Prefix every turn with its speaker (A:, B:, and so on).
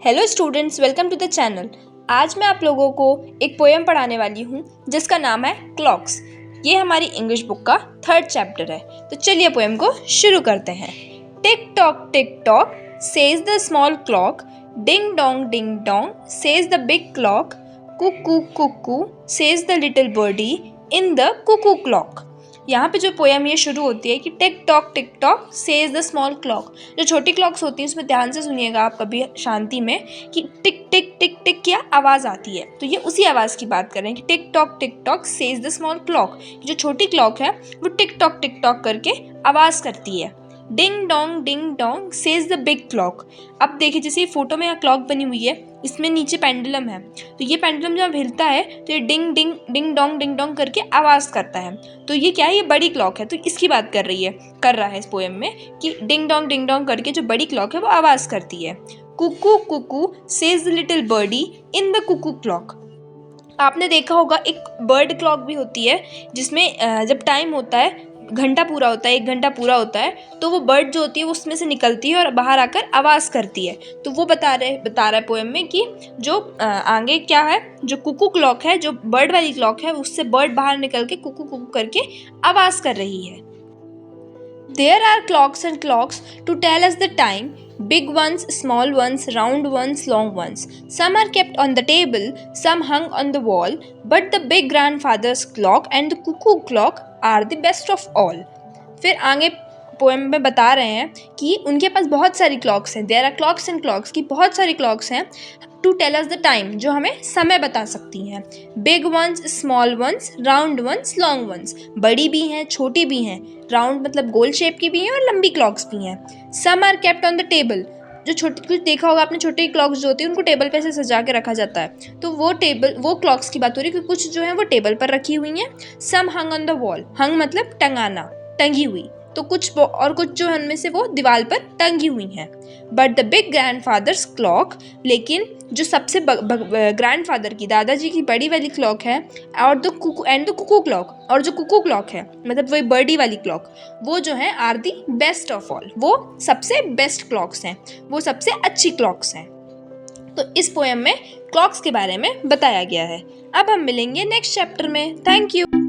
A: Hello students, welcome to the channel. आज मैं आप लोगों को एक पोएम पढ़ाने वाली हूँ जिसका नाम है क्लॉक्स। ये हमारी इंग्लिश बुक का 3rd चैप्टर है। तो चलिए पोएम को शुरू करते हैं। Tick tock says the small clock, ding dong says the big clock, cuckoo cuckoo says the little birdie in the cuckoo clock. यहाँ पे जो पोएम ये शुरू होती है कि tick tock says the small clock. जो छोटी क्लॉक्स होती हैं उसमें ध्यान से सुनिएगा आप कभी शांति में कि टिक टिक टिक टिक क्या आवाज़ आती है। तो ये उसी आवाज़ की बात कर रहे हैं कि tick tock says the small clock. जो छोटी क्लॉक है वो टिक टॉक करके आवाज़ करती है। डिंग dong says the big clock. अब देखिए जैसे फोटो में यहाँ क्लॉक बनी हुई है, इसमें नीचे पेंडुलम है, तो ये पेंडुलम जब हिलता है तो ये डिंग डोंग करके आवाज़ करता है। तो ये क्या है, ये बड़ी क्लॉक है। तो इसकी बात कर रहा है इस पोएम में कि डिंग डोंग करके जो बड़ी क्लॉक है वो आवाज़ करती है। Cuckoo cuckoo says the little birdie in the cuckoo clock. आपने देखा होगा एक बर्ड क्लॉक भी होती है जिसमें जब टाइम होता है, घंटा पूरा होता है, 1 घंटा पूरा होता है, तो वो बर्ड जो होती है वो उसमें से निकलती है और बाहर आकर आवाज़ करती है। तो वो बता रहा है पोएम में कि जो आगे क्या है, जो कुकू क्लॉक है, जो बर्ड वाली क्लॉक है, उससे बर्ड बाहर निकल के कुकू कुकू करके आवाज़ कर रही है। There are clocks and clocks to tell us the time, big ones, small ones, round ones, long ones. Some are kept on the table, some hung on the wall, but the big grandfather's clock and the cuckoo clock are the best of all. फिर आगे poem में बता रहे हैं कि उनके पास बहुत सारी क्लॉक्स हैं। There are clocks and clocks की बहुत सारी क्लॉक्स हैं to tell us the time, जो हमें समय बता सकती हैं। Big ones, small ones, round ones, long ones. बड़ी भी हैं, छोटी भी हैं। राउंड मतलब गोल शेप की भी हैं और लंबी क्लॉक्स भी हैं। Some are kept on the table. जो छोटी, कुछ देखा होगा आपने, छोटी क्लॉक्स जो होती है उनको टेबल पे से सजा के रखा जाता है। तो वो क्लॉक्स की बात हो रही है कि कुछ जो है वो टेबल पर रखी हुई हैं। सम हंग ऑन द वॉल। हंग मतलब टंगाना, टंगी हुई। तो कुछ जो है उनमें से वो दीवार पर टंगी हुई हैं। But the big grandfathers clock, लेकिन जो सबसे ग्रैंडफादर की, दादाजी की बड़ी वाली क्लॉक है, और द कुकू क्लॉक, और जो कुकू क्लॉक है मतलब वही बर्डी वाली क्लॉक, वो जो है are the best of all. वो सबसे बेस्ट क्लॉक्स हैं, वो सबसे अच्छी क्लॉक्स हैं। तो इस पोएम में क्लॉक्स के बारे में बताया गया है। अब हम मिलेंगे नेक्स्ट चैप्टर में। Thank you.